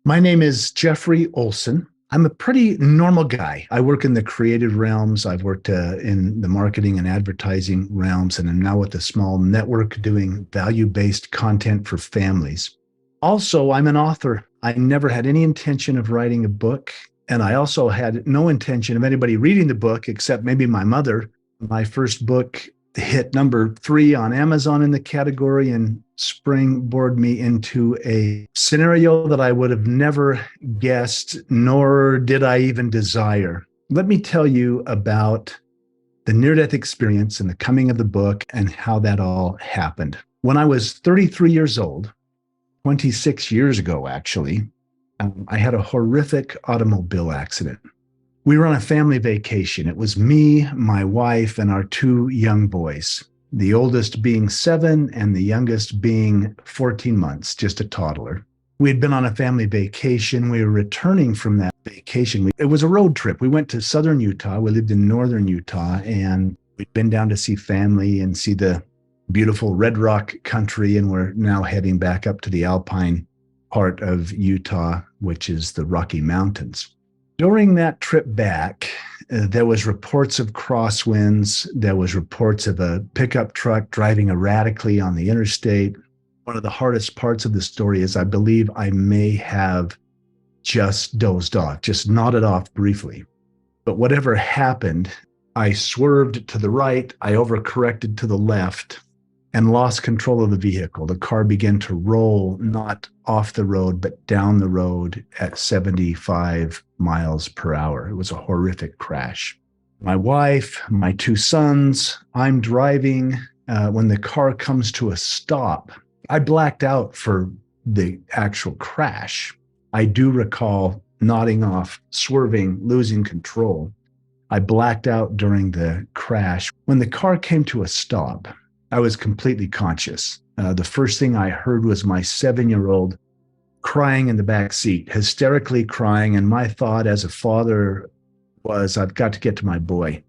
My name is Jeffrey Olsen. I'm a pretty normal guy. I work in the creative realms. I've worked in the marketing and advertising realms, and I'm now with a small network doing value-based content for families. Also, I'm an author. I never had any intention of writing a book, and I also had no intention of anybody reading the book except maybe my mother. My first book hit number 3 on Amazon in the category and springboard me into a scenario that I would have never guessed, nor did I even desire. Let me tell you about the near-death experience and the coming of the book and how that all happened. When I was 33 years old, 26 years ago, actually, I had a horrific automobile accident. We were on a family vacation. It was me, my wife, and our 2 young boys, the oldest being 7 and the youngest being 14 months, just a toddler. We had been on a family vacation. We were returning from that vacation. It was a road trip. We went to southern Utah. We lived in northern Utah, and we'd been down to see family and see the beautiful Red Rock country, and we're now heading back up to the alpine part of Utah, which is the Rocky Mountains. During that trip back, there was reports of crosswinds. There was reports of a pickup truck driving erratically on the interstate. One of the hardest parts of the story is I believe I may have just dozed off, just nodded off briefly. But whatever happened, I swerved to the right, I overcorrected to the left, and lost control of the vehicle. The car began to roll, not off the road, but down the road at 75 miles per hour. It was a horrific crash. My wife, my 2 sons, I'm driving. When the car comes to a stop, I blacked out for the actual crash. I do recall nodding off, swerving, losing control. I blacked out during the crash. When the car came to a stop, I was completely conscious. The first thing I heard was my 7-year-old crying in the back seat, hysterically crying. And my thought as a father was, I've got to get to my boy.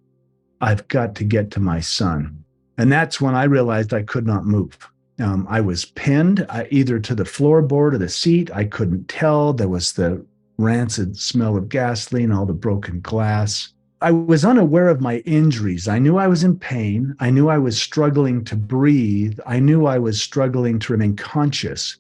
I've got to get to my son. And that's when I realized I could not move. I was pinned either to the floorboard or the seat. I couldn't tell. There was the rancid smell of gasoline, all the broken glass. I was unaware of my injuries. I knew I was in pain. I knew I was struggling to breathe. I knew I was struggling to remain conscious.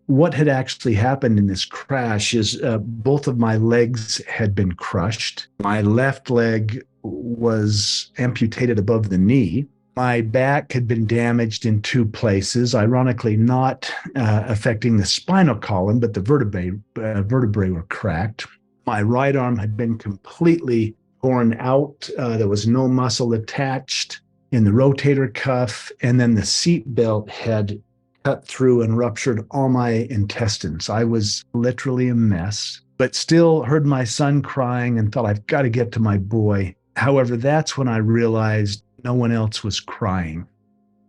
What had actually happened in this crash is both of my legs had been crushed. My left leg was amputated above the knee. My back had been damaged in 2 places, ironically not affecting the spinal column, but the vertebrae were cracked. My right arm had been completely torn out. There was no muscle attached in the rotator cuff, and then the seat belt had cut through and ruptured all my intestines. I was literally a mess, but still heard my son crying and thought, I've got to get to my boy. However, that's when I realized no one else was crying,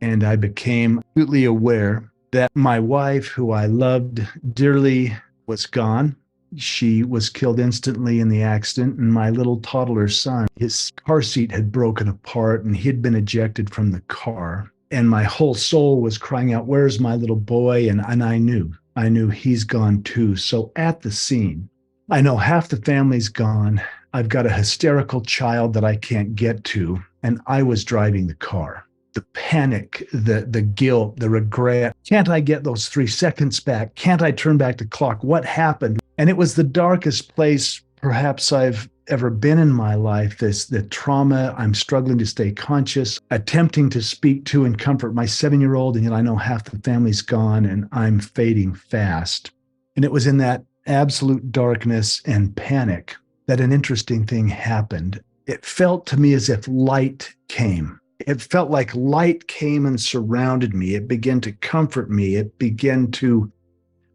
and I became acutely aware that my wife, who I loved dearly, was gone. She was killed instantly in the accident, and my little toddler son, his car seat had broken apart and he had been ejected from the car. And my whole soul was crying out, where's my little boy? And I knew he's gone too. So at the scene, I know half the family's gone. I've got a hysterical child that I can't get to, and I was driving the car. The panic, the guilt, the regret. Can't I get those 3 seconds back? Can't I turn back the clock? What happened? And it was the darkest place perhaps I've ever been in my life. The trauma, I'm struggling to stay conscious, attempting to speak to and comfort my 7-year-old, and yet I know half the family's gone and I'm fading fast. And it was in that absolute darkness and panic that an interesting thing happened. It felt to me as if light came. It felt like light came and surrounded me. It began to comfort me. It began to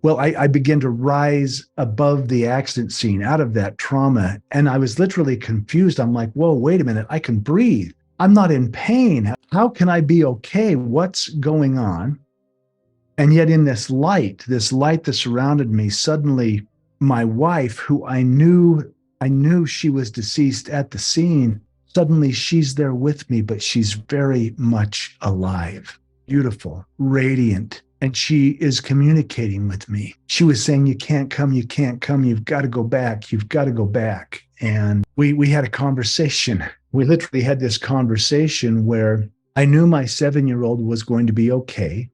I began to rise above the accident scene, out of that trauma. And I was literally confused. I'm like, whoa, wait a minute. I can breathe. I'm not in pain. How can I be okay? What's going on? And yet in this light that surrounded me, suddenly my wife, who I knew she was deceased at the scene, suddenly she's there with me, but she's very much alive, beautiful, radiant, And she is communicating with me. She was saying, you can't come, you can't come, you've got to go back, you've got to go back. And we had a conversation. We literally had this conversation where I knew my 7-year-old was going to be okay.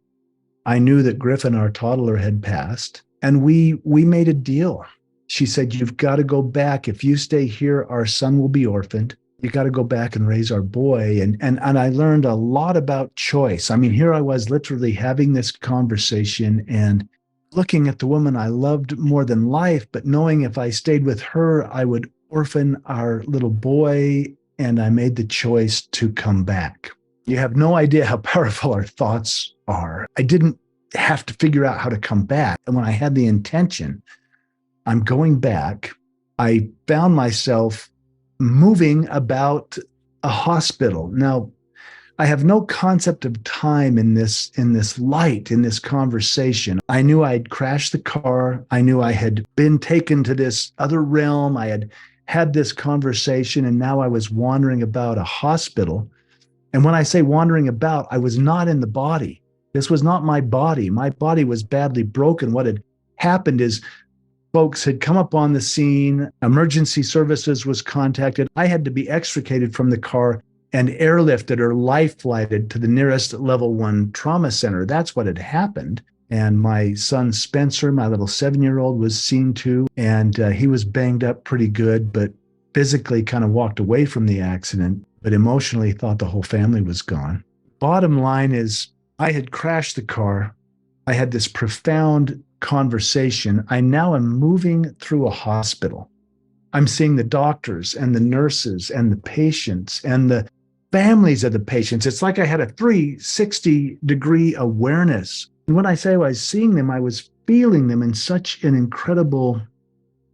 I knew that Griffin, our toddler, had passed, and we made a deal. She said, you've got to go back. If you stay here, our son will be orphaned. You got to go back and raise our boy. And I learned a lot about choice. I mean, here I was literally having this conversation and looking at the woman I loved more than life, but knowing if I stayed with her, I would orphan our little boy. And I made the choice to come back. You have no idea how powerful our thoughts are. I didn't have to figure out how to come back. And when I had the intention, I'm going back, I found myself moving about a hospital. Now, I have no concept of time in this light, in this conversation. I knew I'd crashed the car. I knew I had been taken to this other realm. I had this conversation, and now I was wandering about a hospital. And when I say wandering about, I was not in the body. This was not my body. My body was badly broken. What had happened is folks had come up on the scene. Emergency services was contacted. I had to be extricated from the car and airlifted or life flighted to the nearest level 1 trauma center. That's what had happened. And my son Spencer, my little 7-year-old, was seen to, and he was banged up pretty good, but physically kind of walked away from the accident, but emotionally thought the whole family was gone. Bottom line is, I had crashed the car. I had this profound conversation. I now am moving through a hospital. I'm seeing the doctors and the nurses and the patients and the families of the patients. It's like I had a 360-degree awareness. And when I say I was seeing them, I was feeling them in such an incredible,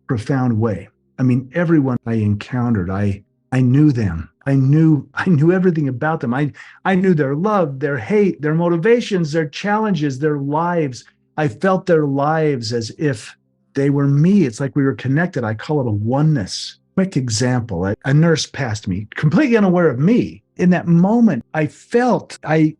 profound way. I mean, everyone I encountered, I knew them. I knew everything about them. I knew their love, their hate, their motivations, their challenges, their lives. I felt their lives as if they were me. It's like we were connected. I call it a oneness. Quick example, a nurse passed me, completely unaware of me. In that moment, I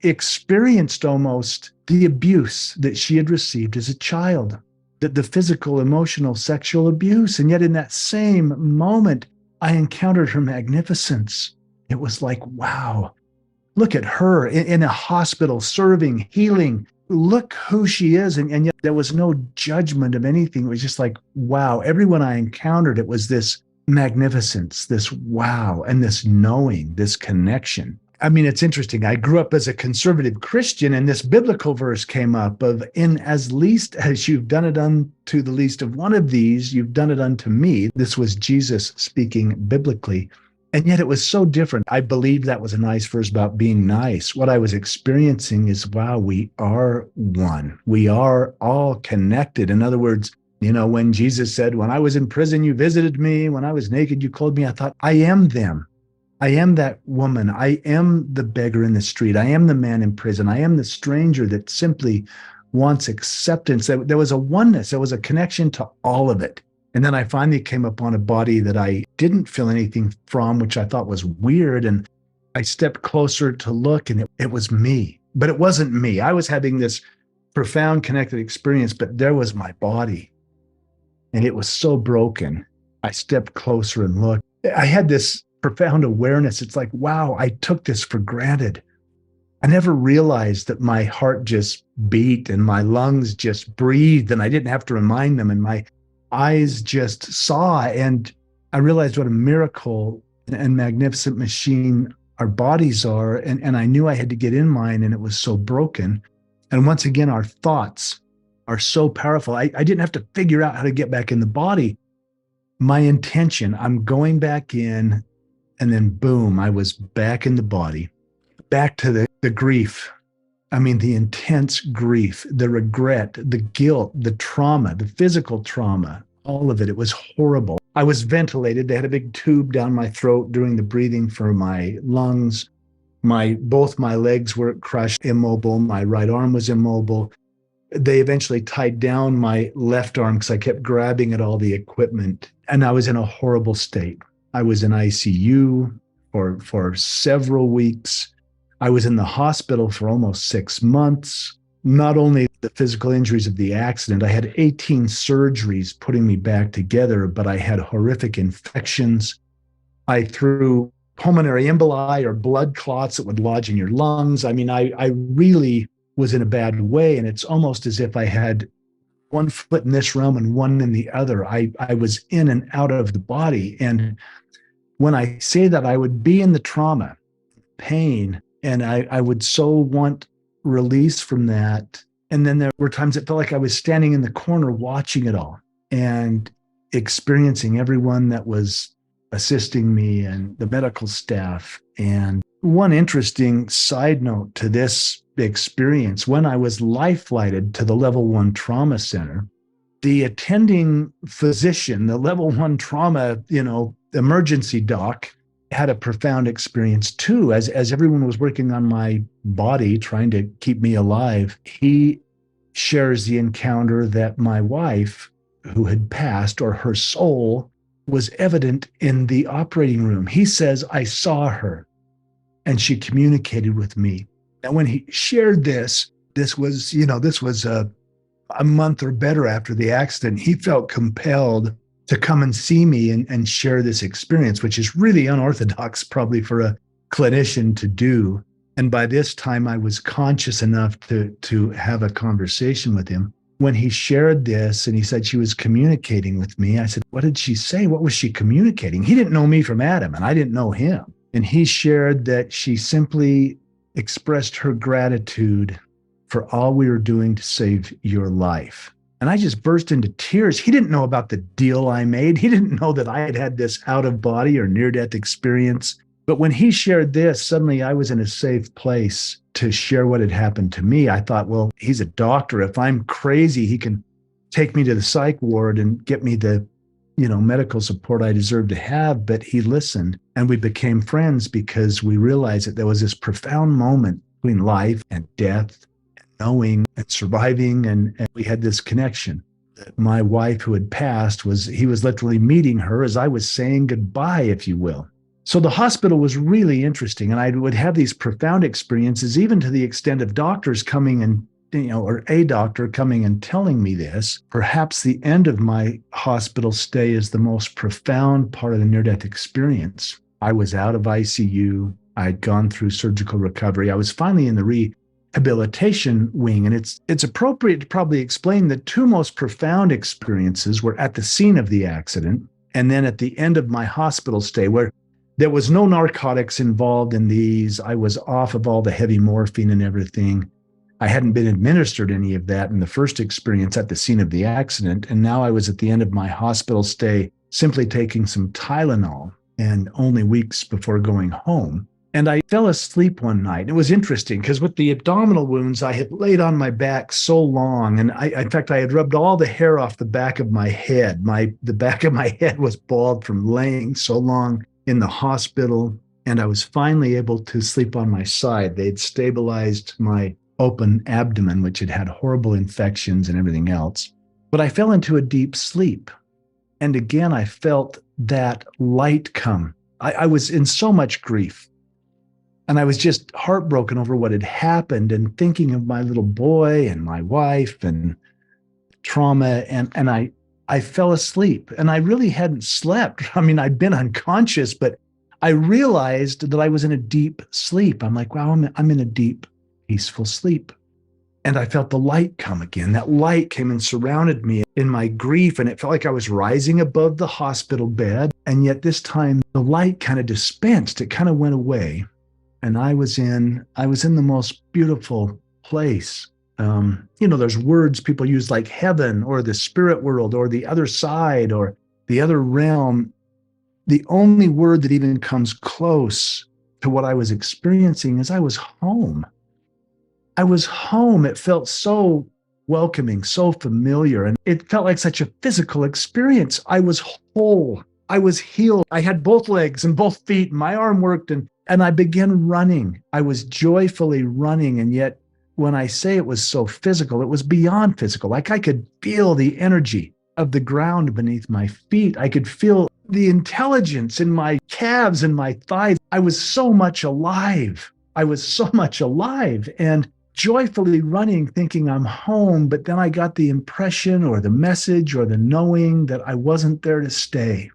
experienced almost the abuse that she had received as a child, the physical, emotional, sexual abuse. And yet in that same moment, I encountered her magnificence. It was like, wow, look at her in a hospital, serving, healing. Look who she is. And yet there was no judgment of anything. It was just like, wow, everyone I encountered, it was this magnificence, this wow, and this knowing, this connection. I mean, it's interesting. I grew up as a conservative Christian, and this biblical verse came up of, in as least as you've done it unto the least of one of these, you've done it unto me. This was Jesus speaking biblically. And yet it was so different. I believe that was a nice verse about being nice. What I was experiencing is, wow, we are one. We are all connected. In other words, when Jesus said, when I was in prison, you visited me. When I was naked, you clothed me. I thought, I am them. I am that woman. I am the beggar in the street. I am the man in prison. I am the stranger that simply wants acceptance. There was a oneness. There was a connection to all of it. And then I finally came upon a body that I didn't feel anything from, which I thought was weird. And I stepped closer to look, and it was me. But it wasn't me. I was having this profound connected experience, but there was my body. And it was so broken. I stepped closer and looked. I had this profound awareness. It's like, wow, I took this for granted. I never realized that my heart just beat and my lungs just breathed, and I didn't have to remind them, and my eyes just saw. And I realized what a miracle and magnificent machine our bodies are. And I knew I had to get in mine, and it was so broken. And once again, our thoughts are so powerful. I didn't have to figure out how to get back in the body. My intention, I'm going back in, and then boom, I was back in the body, back to the grief. I mean, the intense grief, the regret, the guilt, the trauma, the physical trauma, all of it. It was horrible. I was ventilated. They had a big tube down my throat doing the breathing for my lungs. Both my legs were crushed, immobile. My right arm was immobile. They eventually tied down my left arm because I kept grabbing at all the equipment. And I was in a horrible state. I was in ICU for several weeks. I was in the hospital for almost 6 months. not only the physical injuries of the accident, I had 18 surgeries putting me back together, but I had horrific infections. I threw pulmonary emboli or blood clots that would lodge in your lungs. I mean, I really was in a bad way. And it's almost as if I had one foot in this realm and one in the other. I was in and out of the body. And when I say that, I would be in the trauma, pain, and I would so want release from that. And then there were times it felt like I was standing in the corner watching it all and experiencing everyone that was assisting me and the medical staff. And one interesting side note to this experience, when I was life flighted to the level 1 trauma center, the attending physician, the level 1 trauma, emergency doc, had a profound experience too. As everyone was working on my body, trying to keep me alive, he shares the encounter that my wife, who had passed, or her soul, was evident in the operating room. He says, I saw her and she communicated with me. And when he shared this was a month or better after the accident. He felt compelled to come and see me and share this experience, which is really unorthodox probably for a clinician to do. And by this time, I was conscious enough to have a conversation with him. When he shared this and he said she was communicating with me, I said, what did she say? What was she communicating? He didn't know me from Adam, and I didn't know him. And he shared that she simply expressed her gratitude for all we were doing to save your life. And I just burst into tears. He didn't know about the deal I made. He didn't know that I had had this out of body or near-death experience. But when he shared this, suddenly I was in a safe place to share what had happened to me. I thought, well, he's a doctor. If I'm crazy, he can take me to the psych ward and get me the, medical support I deserve to have. But he listened, and we became friends because we realized that there was this profound moment between life and death, knowing and surviving, and we had this connection. My wife, who had passed, he was literally meeting her as I was saying goodbye, if you will. So the hospital was really interesting, and I would have these profound experiences, even to the extent of doctors coming and, or a doctor coming and telling me this. Perhaps the end of my hospital stay is the most profound part of the near-death experience. I was out of ICU. I'd gone through surgical recovery. I was finally in the rehabilitation wing, and it's appropriate to probably explain the two most profound experiences were at the scene of the accident and then at the end of my hospital stay, where there was no narcotics involved in these. I was off of all the heavy morphine and everything. I hadn't been administered any of that in the first experience at the scene of the accident. And now I was at the end of my hospital stay, simply taking some Tylenol, and only weeks before going home. And I fell asleep one night. It was interesting because with the abdominal wounds, I had laid on my back so long. And in fact, I had rubbed all the hair off the back of my head. The back of my head was bald from laying so long in the hospital. And I was finally able to sleep on my side. They'd stabilized my open abdomen, which had had horrible infections and everything else. But I fell into a deep sleep. And again, I felt that light come. I was in so much grief. And I was just heartbroken over what had happened and thinking of my little boy and my wife and trauma. And I fell asleep, and I really hadn't slept. I mean, I'd been unconscious, but I realized that I was in a deep sleep. I'm like, wow, I'm in a deep, peaceful sleep. And I felt the light come again. That light came and surrounded me in my grief, and it felt like I was rising above the hospital bed. And yet this time the light kind of dispensed. It kind of went away. And I was in the most beautiful place. There's words people use like heaven or the spirit world or the other side or the other realm. The only word that even comes close to what I was experiencing is I was home. I was home. It felt so welcoming, so familiar, and it felt like such a physical experience. I was whole. I was healed. I had both legs and both feet, and my arm worked, and I began running. I was joyfully running, and yet when I say it was so physical, it was beyond physical. Like I could feel the energy of the ground beneath my feet. I could feel the intelligence in my calves and my thighs. I was so much alive. I was so much alive. And joyfully running, thinking I'm home. But then I got the impression or the message or the knowing that I wasn't there to stay.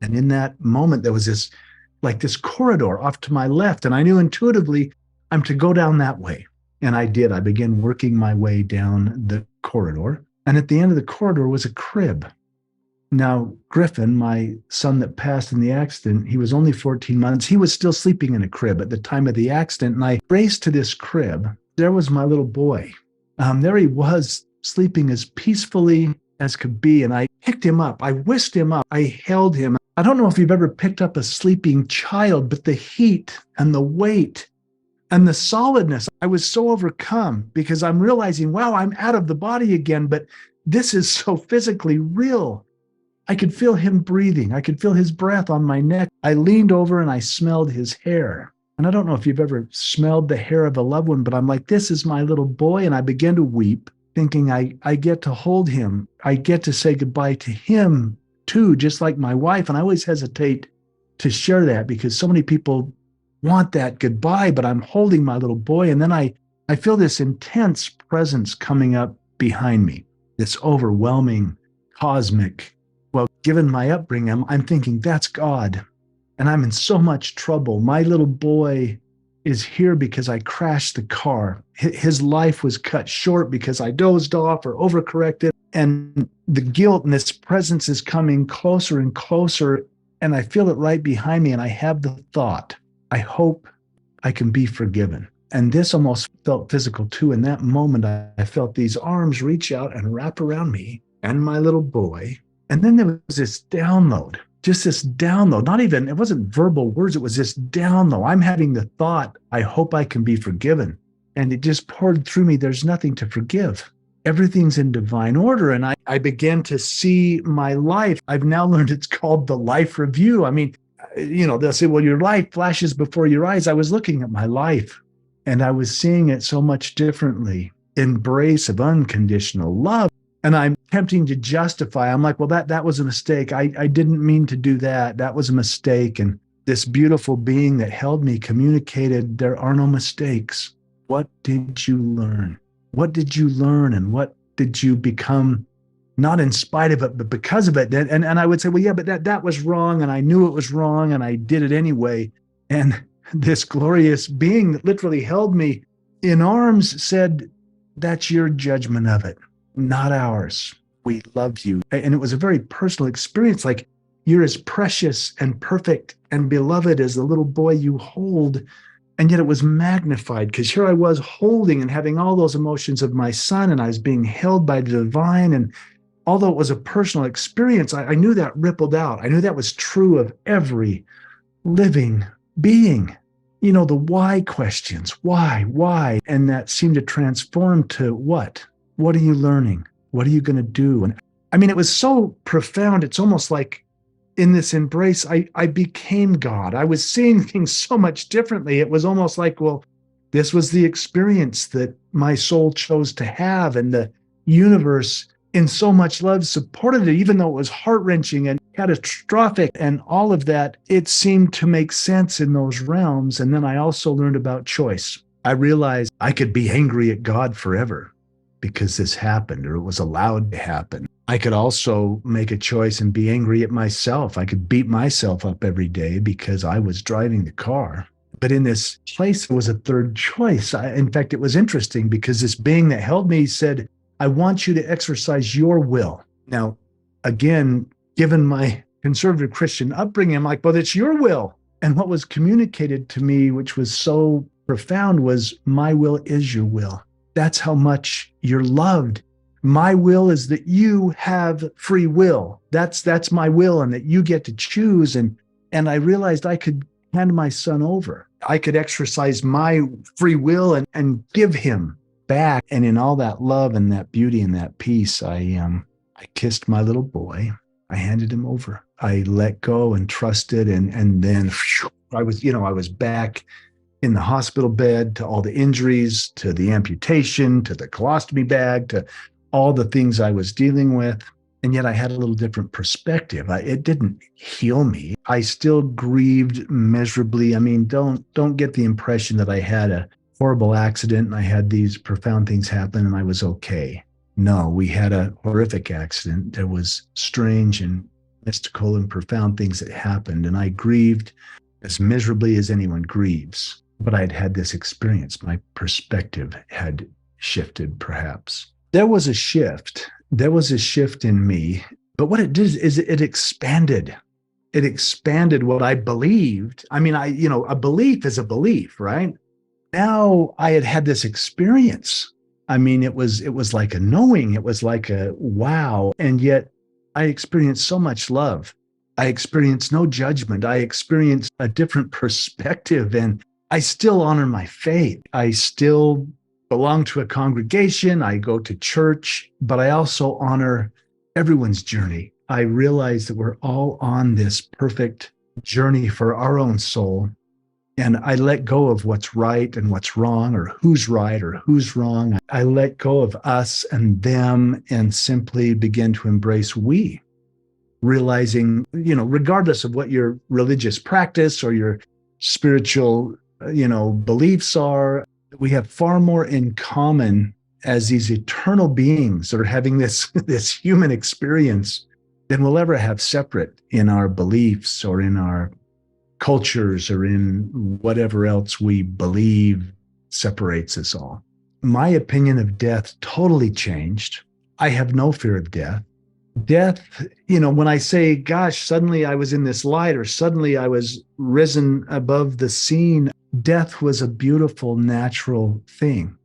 And in that moment, there was this corridor off to my left. And I knew intuitively I'm to go down that way. And I did. I began working my way down the corridor. And at the end of the corridor was a crib. Now, Griffin, my son that passed in the accident, he was only 14 months. He was still sleeping in a crib at the time of the accident. And I raced to this crib. There was my little boy. There he was, sleeping as peacefully as could be. And I picked him up. I whisked him up. I held him. I don't know if you've ever picked up a sleeping child, but the heat and the weight and the solidness, I was so overcome because I'm realizing, wow, I'm out of the body again, but this is so physically real. I could feel him breathing. I could feel his breath on my neck. I leaned over and I smelled his hair. And I don't know if you've ever smelled the hair of a loved one, but I'm like, this is my little boy. And I began to weep, thinking I get to hold him. I get to say goodbye to him too, just like my wife. And I always hesitate to share that because so many people want that goodbye, but I'm holding my little boy. And then I feel this intense presence coming up behind me, this overwhelming, cosmic. Well, given my upbringing, I'm thinking that's God. And I'm in so much trouble. My little boy is here because I crashed the car. His life was cut short because I dozed off or overcorrected. And the guilt and this presence is coming closer and closer. And I feel it right behind me. And I have the thought, I hope I can be forgiven. And this almost felt physical too. In that moment, I felt these arms reach out and wrap around me and my little boy. And then there was this download, just this download, not even, it wasn't verbal words. It was this download. I'm having the thought, I hope I can be forgiven. And it just poured through me. There's nothing to forgive. Everything's in divine order. And I began to see my life. I've now learned it's called the life review. I mean, they'll say, well, your life flashes before your eyes. I was looking at my life and I was seeing it so much differently. Embrace of unconditional love. And I'm attempting to justify. I'm like, well, that was a mistake. I didn't mean to do that. That was a mistake. And this beautiful being that held me communicated, there are no mistakes. What did you learn? What did you learn? And what did you become, not in spite of it, but because of it? And I would say, well, yeah, but that was wrong. And I knew it was wrong. And I did it anyway. And this glorious being that literally held me in arms said, that's your judgment of it, not ours. We love you. And it was a very personal experience. Like, you're as precious and perfect and beloved as the little boy you hold. And yet it was magnified because here I was holding and having all those emotions of my son, and I was being held by the divine. And although it was a personal experience, I knew that rippled out. I knew that was true of every living being. The why questions, why? And that seemed to transform to what? What are you learning? What are you going to do? And I mean, it was so profound. It's almost like in this embrace, I became God. I was seeing things so much differently. It was almost like, well, this was the experience that my soul chose to have. And the universe, in so much love, supported it, even though it was heart-wrenching and catastrophic and all of that. It seemed to make sense in those realms. And then I also learned about choice. I realized I could be angry at God forever because this happened, or it was allowed to happen. I could also make a choice and be angry at myself. I could beat myself up every day because I was driving the car. But in this place, there was a third choice. In fact, it was interesting because this being that held me said, I want you to exercise your will. Now, again, given my conservative Christian upbringing, I'm like, but it's your will. And what was communicated to me, which was so profound, was my will is your will. That's how much you're loved. My will is that you have free will. That's my will, and that you get to choose. And I realized I could hand my son over. I could exercise my free will and give him back. And in all that love and that beauty and that peace, I kissed my little boy. I handed him over. I let go and trusted. And then I was back in the hospital bed, to all the injuries, to the amputation, to the colostomy bag, to all the things I was dealing with. And yet I had a little different perspective. It didn't heal me. I still grieved miserably. I mean, don't get the impression that I had a horrible accident and I had these profound things happen and I was okay. No, we had a horrific accident. There was strange and mystical and profound things that happened. And I grieved as miserably as anyone grieves. But I'd had this experience. My perspective had shifted, perhaps. There was a shift. There was a shift in me. But what it did is it expanded. It expanded what I believed. I mean, a belief is a belief, right? Now I had had this experience. I mean, it was like a knowing. It was like a wow. And yet I experienced so much love. I experienced no judgment. I experienced a different perspective. And I still honor my faith. I still belong to a congregation. I go to church, but I also honor everyone's journey. I realize that we're all on this perfect journey for our own soul. And I let go of what's right and what's wrong, or who's right or who's wrong. I let go of us and them and simply begin to embrace we, realizing, regardless of what your religious practice or your spiritual, beliefs are, we have far more in common as these eternal beings that are having this human experience than we'll ever have separate in our beliefs or in our cultures or in whatever else we believe separates us all. My opinion of death totally changed. I have no fear of death. Death, when I say, gosh, suddenly I was in this light or suddenly I was risen above the scene, death was a beautiful, natural thing.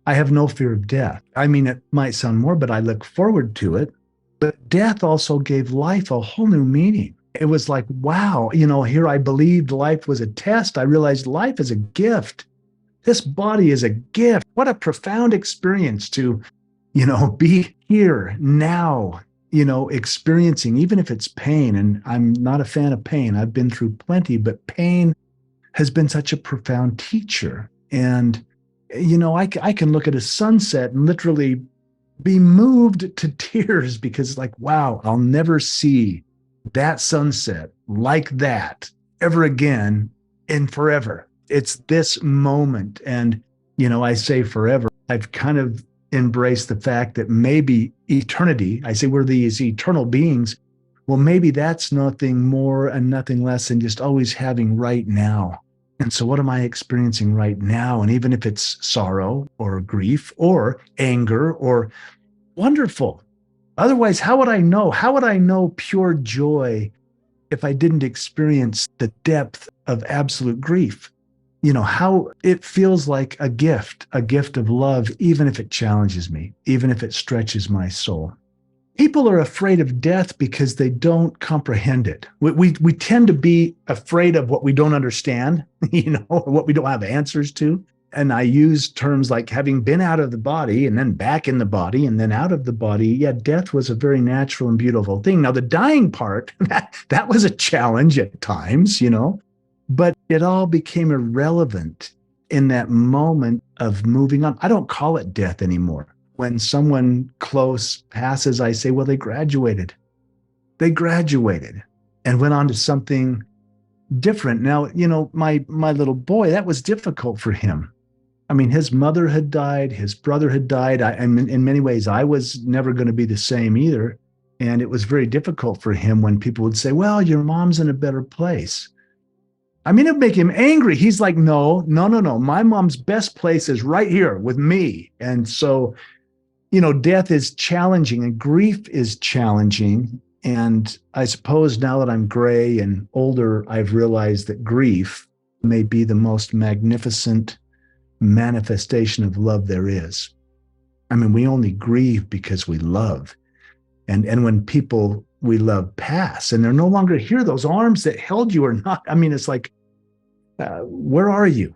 I have no fear of death. I mean, it might sound morbid, I look forward to it, but death also gave life a whole new meaning. It was like, wow, here I believed life was a test. I realized life is a gift. This body is a gift. What a profound experience to, be here now, experiencing, even if it's pain. And I'm not a fan of pain. I've been through plenty, but pain has been such a profound teacher. And, I can look at a sunset and literally be moved to tears because it's like, wow, I'll never see that sunset like that ever again in forever. It's this moment. And, I say forever, I've kind of embraced the fact that maybe eternity, I say we're these eternal beings. Well, maybe that's nothing more and nothing less than just always having right now. And so what am I experiencing right now? And even if it's sorrow or grief or anger or wonderful, otherwise, how would I know? How would I know pure joy if I didn't experience the depth of absolute grief? How it feels like a gift of love, even if it challenges me, even if it stretches my soul. People are afraid of death because they don't comprehend it. We tend to be afraid of what we don't understand, or what we don't have answers to. And I use terms like having been out of the body and then back in the body and then out of the body. Yeah, death was a very natural and beautiful thing. Now, the dying part, that was a challenge at times, but it all became irrelevant in that moment of moving on. I don't call it death anymore. When someone close passes, I say, well, they graduated. They graduated and went on to something different. Now, my little boy, that was difficult for him. I mean, his mother had died, his brother had died. In many ways, I was never going to be the same either. And it was very difficult for him when people would say, well, your mom's in a better place. I mean, it'd make him angry. He's like, no. My mom's best place is right here with me. And so, death is challenging and grief is challenging. And I suppose now that I'm gray and older, I've realized that grief may be the most magnificent manifestation of love there is. I mean, we only grieve because we love. And when people we love pass and they're no longer here, those arms that held you are not, I mean, it's like, where are you?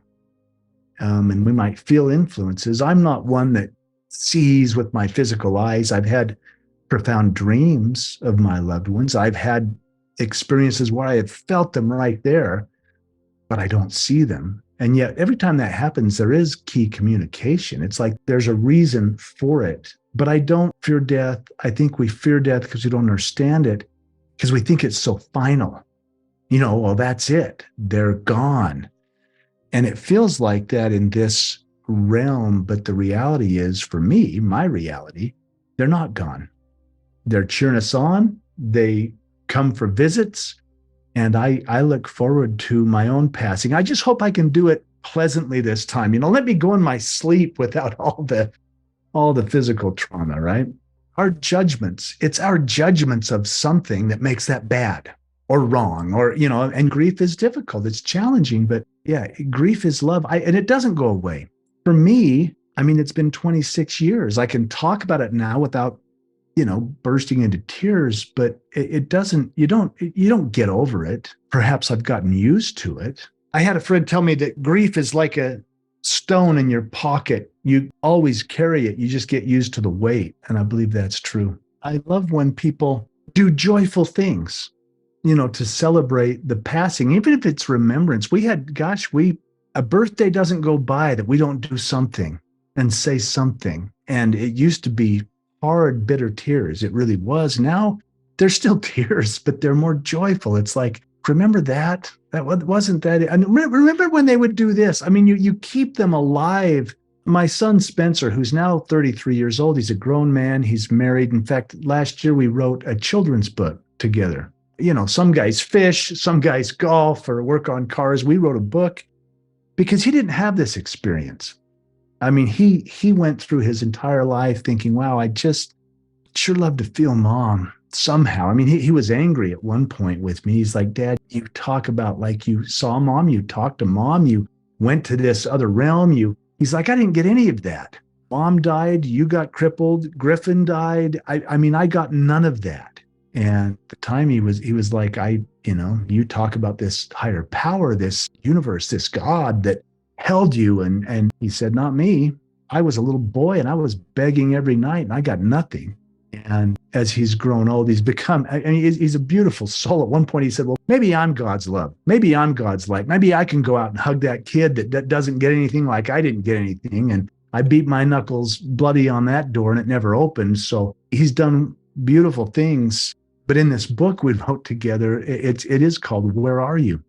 And we might feel influences. I'm not one that sees with my physical eyes. I've had profound dreams of my loved ones. I've had experiences where I have felt them right there, but I don't see them. And yet every time that happens, there is key communication. It's like there's a reason for it. But I don't fear death. I think we fear death because we don't understand it, because we think it's so final. Well, that's it. They're gone. And it feels like that in this realm. But the reality is, for me, my reality, they're not gone. They're cheering us on. They come for visits. And I look forward to my own passing. I just hope I can do it pleasantly this time. Let me go in my sleep without all the physical trauma, right? Our judgments, it's our judgments of something that makes that bad or wrong, and grief is difficult. It's challenging, but yeah, grief is love. And it doesn't go away. For me, I mean, it's been 26 years. I can talk about it now without, bursting into tears, but it doesn't, you don't get over it. Perhaps I've gotten used to it. I had a friend tell me that grief is like a stone in your pocket. You always carry it. You just get used to the weight. And I believe that's true. I love when people do joyful things, to celebrate the passing, even if it's remembrance. A birthday doesn't go by that we don't do something and say something. And it used to be hard, bitter tears. It really was. Now there's still tears, but they're more joyful. It's like, remember that? That wasn't that. And remember when they would do this? I mean, you keep them alive. My son Spencer, who's now 33 years old, he's a grown man. He's married. In fact, last year we wrote a children's book together. Some guys fish, some guys golf or work on cars. We wrote a book because he didn't have this experience. I mean, he went through his entire life thinking, wow, I just sure love to feel mom somehow. I mean, he was angry at one point with me. He's like, Dad, you talk about like you saw mom, you talked to mom, you went to this other realm. He's like, I didn't get any of that. Mom died, you got crippled, Griffin died. I mean, I got none of that. And at the time he was like, you talk about this higher power, this universe, this God that held you. And he said, not me. I was a little boy and I was begging every night and I got nothing. And as he's grown old, he's a beautiful soul. At one point he said, well, maybe I'm God's love. Maybe I'm God's light. Maybe I can go out and hug that kid that doesn't get anything like I didn't get anything. And I beat my knuckles bloody on that door and it never opened. So he's done beautiful things. But in this book we wrote together, it is called Where Are You?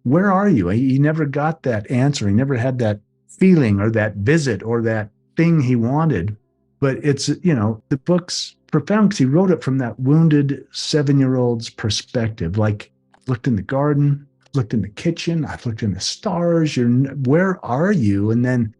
Where are you? He never got that answer. He never had that feeling or that visit or that thing he wanted. But it's, the book's profound because he wrote it from that wounded 7-year-old's perspective. Like, I've looked in the garden, I've looked in the kitchen, I've looked in the stars. Where are you? And then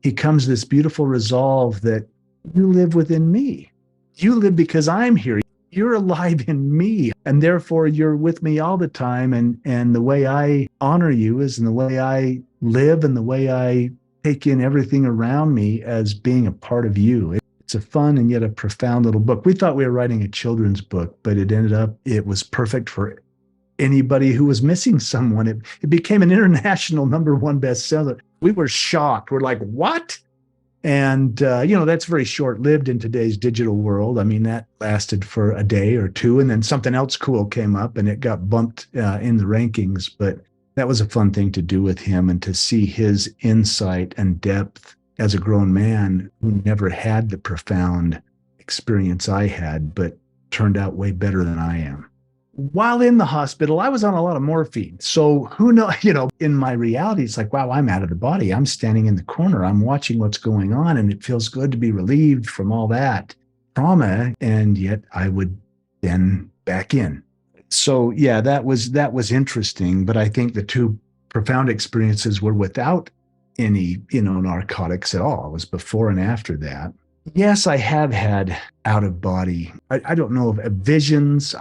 he comes to this beautiful resolve that you live within me. You live because I'm here. You're alive in me, and therefore you're with me all the time. And the way I honor you is in the way I live and the way I take in everything around me as being a part of you. It's a fun and yet a profound little book. We thought we were writing a children's book, but it was perfect for anybody who was missing someone. It became an international #1 bestseller. We were shocked. We're like, what? And, that's very short-lived in today's digital world. I mean, that lasted for a day or two, and then something else cool came up, and it got bumped in the rankings. But that was a fun thing to do with him and to see his insight and depth as a grown man who never had the profound experience I had, but turned out way better than I am. While in the hospital, I was on a lot of morphine. So who knows, in my reality, it's like, wow, I'm out of the body. I'm standing in the corner. I'm watching what's going on. And it feels good to be relieved from all that trauma. And yet I would then back in. So yeah, that was interesting. But I think the two profound experiences were without any, narcotics at all. It was before and after that. Yes, I have had out of body. I don't know of visions.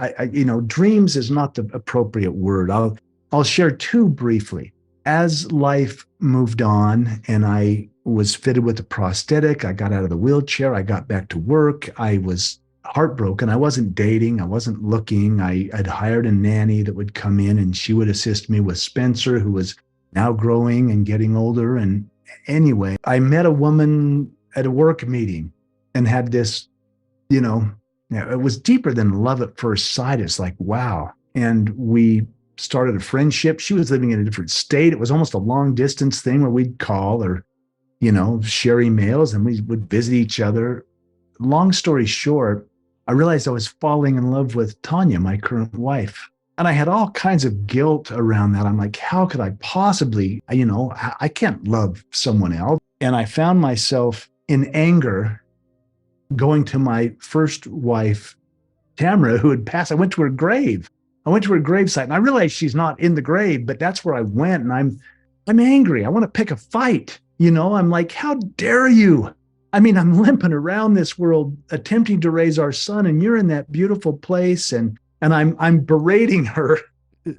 Dreams is not the appropriate word. I'll share two briefly. As life moved on and I was fitted with a prosthetic, I got out of the wheelchair, I got back to work. I was heartbroken. I wasn't dating. I wasn't looking. I'd hired a nanny that would come in and she would assist me with Spencer, who was now growing and getting older. And anyway, I met a woman at a work meeting and had this, it was deeper than love at first sight. It's like, wow. And we started a friendship. She was living in a different state. It was almost a long distance thing where we'd call or, share emails and we would visit each other. Long story short, I realized I was falling in love with Tanya, my current wife. And I had all kinds of guilt around that. I'm like, how could I possibly, I can't love someone else. And I found myself in anger going to my first wife, Tamara, who had passed. I went to her grave. I went to her gravesite and I realized she's not in the grave, but that's where I went. And I'm angry. I want to pick a fight. I'm like, how dare you? I mean, I'm limping around this world attempting to raise our son, and you're in that beautiful place. And I'm berating her,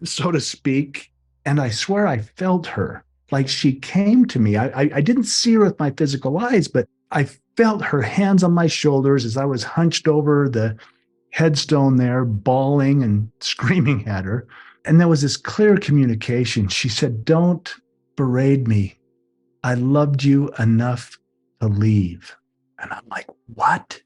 so to speak. And I swear I felt her. Like she came to me. I didn't see her with my physical eyes, but I felt her hands on my shoulders as I was hunched over the headstone there, bawling and screaming at her. And there was this clear communication. She said, "Don't berate me. I loved you enough to leave." And I'm like, what?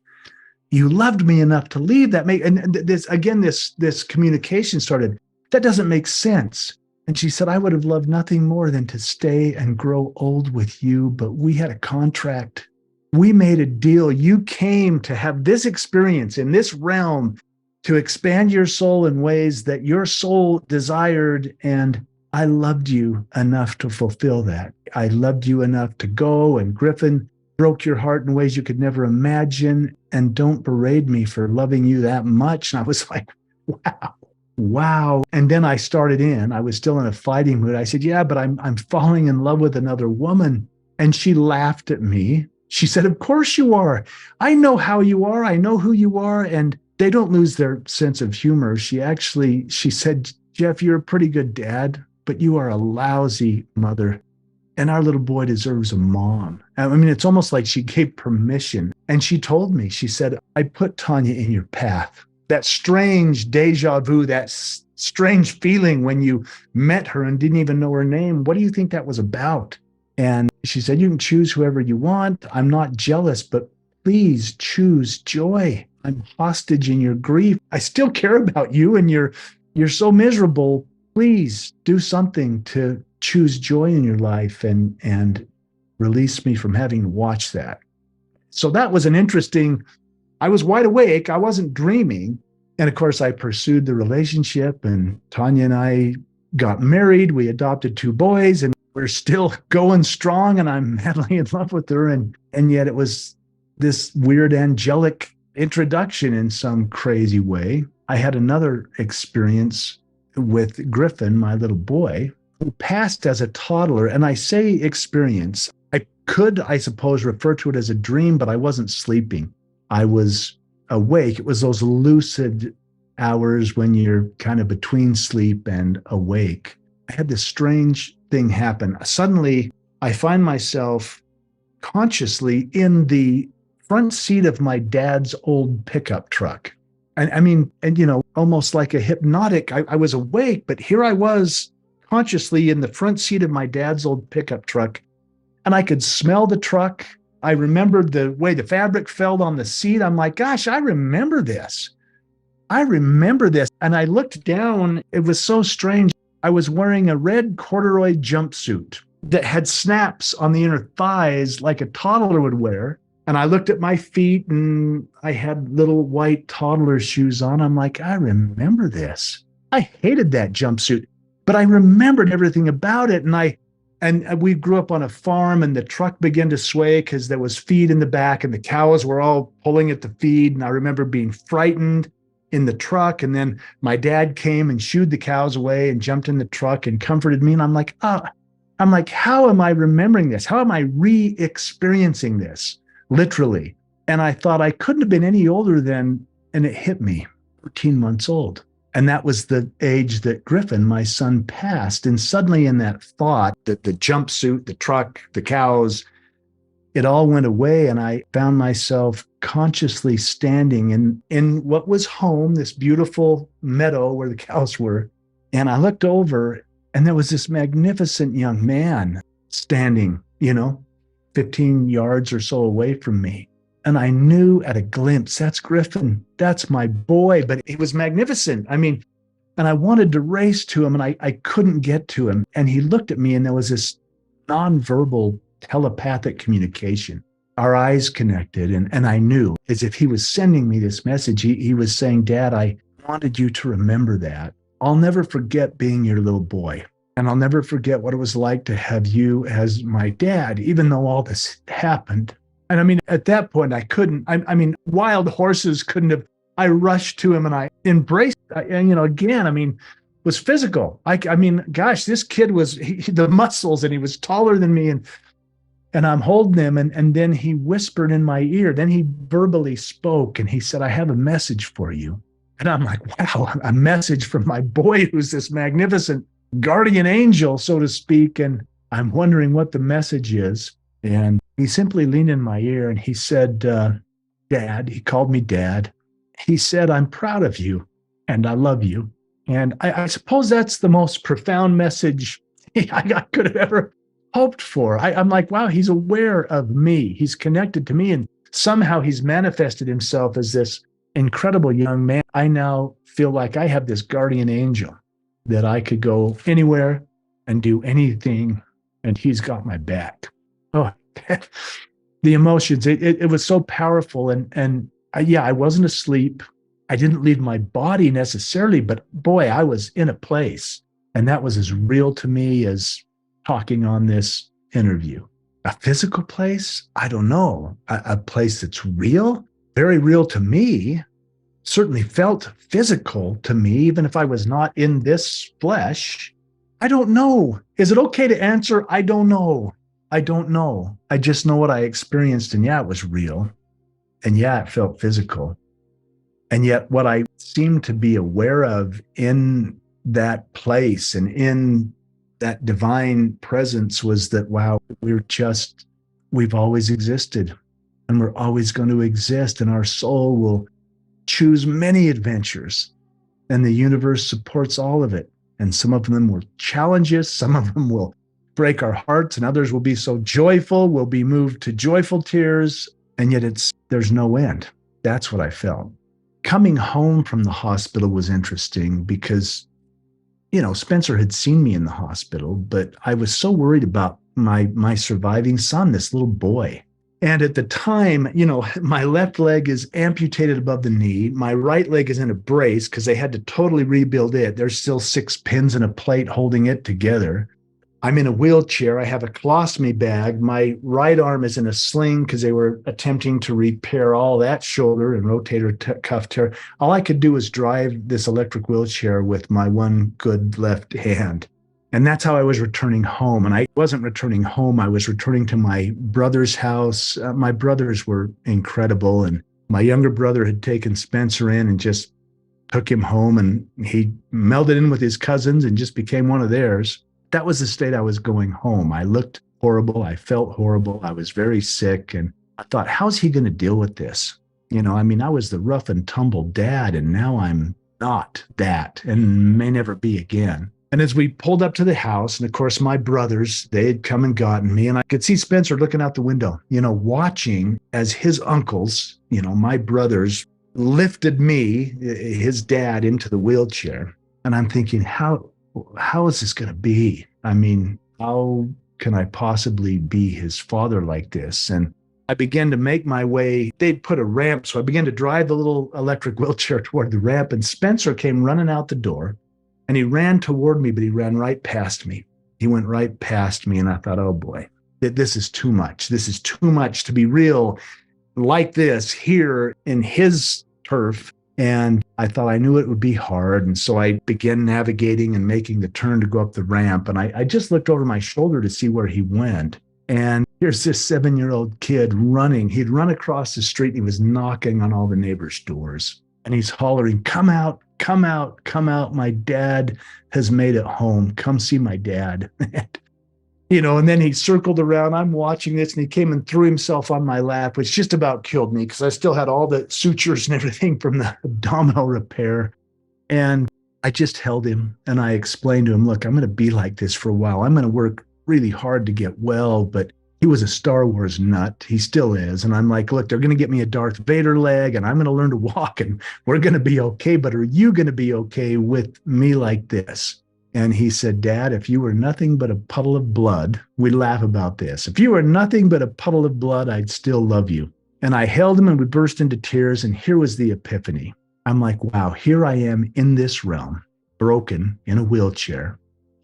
You loved me enough to leave? And this communication started. That doesn't make sense. And she said, "I would have loved nothing more than to stay and grow old with you, but we had a contract. We made a deal. You came to have this experience in this realm to expand your soul in ways that your soul desired. And I loved you enough to fulfill that. I loved you enough to go, and Griffin broke your heart in ways you could never imagine. And don't berate me for loving you that much." And I was like, wow. And then I was still in a fighting mood. I said, "Yeah, but I'm falling in love with another woman." And she laughed at me. She said, "Of course you are. I know how you are. I know who you are." And they don't lose their sense of humor. She said, "Jeff, you're a pretty good dad, but you are a lousy mother. And our little boy deserves a mom." I mean, it's almost like she gave permission. And she told me, she said, "I put Tanya in your path." That strange deja vu, that strange feeling when you met her and didn't even know her name. What do you think that was about? And she said, "You can choose whoever you want. I'm not jealous, but please choose joy. I'm hostage in your grief. I still care about you, and you're so miserable. Please do something to choose joy in your life and release me from having to watch that." So that was I was wide awake. I wasn't dreaming. And of course, I pursued the relationship, and Tanya and I got married. We adopted 2 boys, and we're still going strong, and I'm madly in love with her. And yet it was this weird angelic introduction in some crazy way. I had another experience with Griffin, my little boy, who passed as a toddler. And I say experience. I could, I suppose, refer to it as a dream, but I wasn't sleeping. I was awake. It was those lucid hours when you're kind of between sleep and awake. I had this strange thing happen. Suddenly, I find myself consciously in the front seat of my dad's old pickup truck. And almost like a hypnotic, I was awake, but here I was consciously in the front seat of my dad's old pickup truck. And I could smell the truck. I remembered the way the fabric felt on the seat. I'm like, gosh, I remember this. I remember this. And I looked down. It was so strange. I was wearing a red corduroy jumpsuit that had snaps on the inner thighs like a toddler would wear. And I looked at my feet, and I had little white toddler shoes on. I'm like, I remember this. I hated that jumpsuit, but I remembered everything about it. And we grew up on a farm, and the truck began to sway because there was feed in the back, and the cows were all pulling at the feed. And I remember being frightened in the truck. And then my dad came and shooed the cows away and jumped in the truck and comforted me. And I'm like, how am I remembering this? How am I re-experiencing this? Literally. And I thought I couldn't have been any older than, and it hit me, 14 months old. And that was the age that Griffin, my son, passed. And suddenly in that thought, that the jumpsuit, the truck, the cows, it all went away. And I found myself consciously standing in what was home, this beautiful meadow where the cows were. And I looked over, and there was this magnificent young man standing, 15 yards or so away from me. And I knew at a glimpse, that's Griffin. That's my boy. But he was magnificent. I mean, and I wanted to race to him, and I couldn't get to him. And he looked at me, and there was this nonverbal telepathic communication. Our eyes connected, and I knew, as if he was sending me this message. He was saying, Dad, I wanted you to remember that. I'll never forget being your little boy. And I'll never forget what it was like to have you as my dad, even though all this happened. And I mean, at that point, I couldn't, I mean, wild horses couldn't have, I rushed to him and I embraced, and, again, I mean, was physical. I mean, gosh, this kid was the muscles, and he was taller than me. And I'm holding him. And then he whispered in my ear. Then he verbally spoke and he said, I have a message for you. And I'm like, wow, a message from my boy who's this magnificent guardian angel, so to speak. And I'm wondering what the message is. And he simply leaned in my ear and he said, Dad, he called me Dad. He said, I'm proud of you and I love you. And I suppose that's the most profound message I could have ever hoped for. I'm like, wow, he's aware of me. He's connected to me. And somehow he's manifested himself as this incredible young man. I now feel like I have this guardian angel that I could go anywhere and do anything, and he's got my back. Oh, the emotions, it was so powerful. And I wasn't asleep. I didn't leave my body necessarily, but boy, I was in a place. And that was as real to me as talking on this interview. A physical place? I don't know. A place that's real, very real to me, certainly felt physical to me, even if I was not in this flesh. I don't know. Is it okay to answer? I don't know. I don't know. I just know what I experienced. And yeah, it was real. And yeah, it felt physical. And yet what I seemed to be aware of in that place and in that divine presence was that, wow, we've always existed and we're always going to exist. And our soul will choose many adventures and the universe supports all of it. And some of them will challenge us. Some of them will break our hearts and others will be so joyful, we'll be moved to joyful tears. And yet there's no end. That's what I felt. Coming home from the hospital was interesting because, Spencer had seen me in the hospital, but I was so worried about my surviving son, this little boy. And at the time, my left leg is amputated above the knee. My right leg is in a brace because they had to totally rebuild it. There's still 6 pins and a plate holding it together. I'm in a wheelchair. I have a colostomy bag. My right arm is in a sling because they were attempting to repair all that shoulder and rotator cuff tear. All I could do was drive this electric wheelchair with my one good left hand. And that's how I was returning home. And I wasn't returning home. I was returning to my brother's house. My brothers were incredible. And my younger brother had taken Spencer in and just took him home. And he melded in with his cousins and just became one of theirs. That was the state I was going home. I looked horrible. I felt horrible. I was very sick. And I thought, how's he going to deal with this? I was the rough and tumble dad, and now I'm not that and may never be again. And as we pulled up to the house, and of course, my brothers, they had come and gotten me, and I could see Spencer looking out the window, watching as his uncles, my brothers, lifted me, his dad, into the wheelchair. And I'm thinking, how is this going to be? How can I possibly be his father like this? And I began to make my way. They'd put a ramp, so I began to drive the little electric wheelchair toward the ramp, and Spencer came running out the door, and he ran toward me, but he ran right past me. He went right past me, and I thought, oh boy, this is too much. This is too much to be real like this here in his turf. And I thought I knew it would be hard. And so I began navigating and making the turn to go up the ramp. And I just looked over my shoulder to see where he went. And here's this 7-year-old kid running. He'd run across the street and he was knocking on all the neighbors' doors. And he's hollering, come out, come out, come out. My dad has made it home. Come see my dad. And then he circled around. I'm watching this, and he came and threw himself on my lap, which just about killed me because I still had all the sutures and everything from the abdominal repair. And I just held him, and I explained to him, look, I'm going to be like this for a while. I'm going to work really hard to get well. But he was a Star Wars nut. He still is. And I'm like, look, they're going to get me a Darth Vader leg, and I'm going to learn to walk, and we're going to be okay. But are you going to be okay with me like this? And he said, Dad, if you were nothing but a puddle of blood, we'd laugh about this. If you were nothing but a puddle of blood, I'd still love you. And I held him, and we burst into tears. And here was the epiphany. I'm like, wow, here I am in this realm. broken in a wheelchair,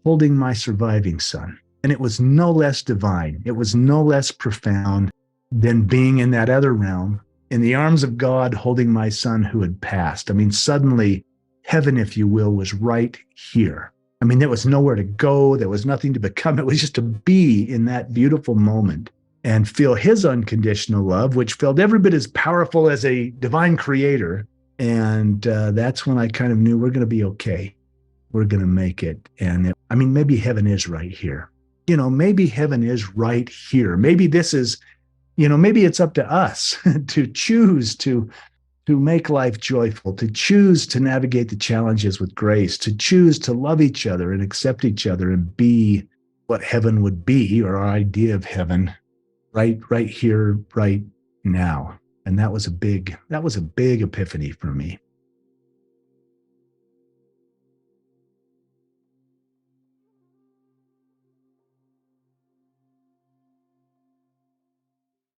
holding my surviving son. And it was no less divine. It was no less profound than being in that other realm, in the arms of God, holding my son who had passed. I mean, suddenly, heaven, if you will, was right here. I mean, there was nowhere to go. There was nothing to become. It was just to be in that beautiful moment and feel his unconditional love, which felt every bit as powerful as a divine creator. And that's when I kind of knew we're going to be okay. We're going to make it. And I mean, maybe heaven is right here. Maybe heaven is right here. Maybe this is, maybe it's up to us to choose to make life joyful, to choose to navigate the challenges with grace, to choose to love each other and accept each other and be what heaven would be, or our idea of heaven, right here, right now. And that was a big epiphany for me.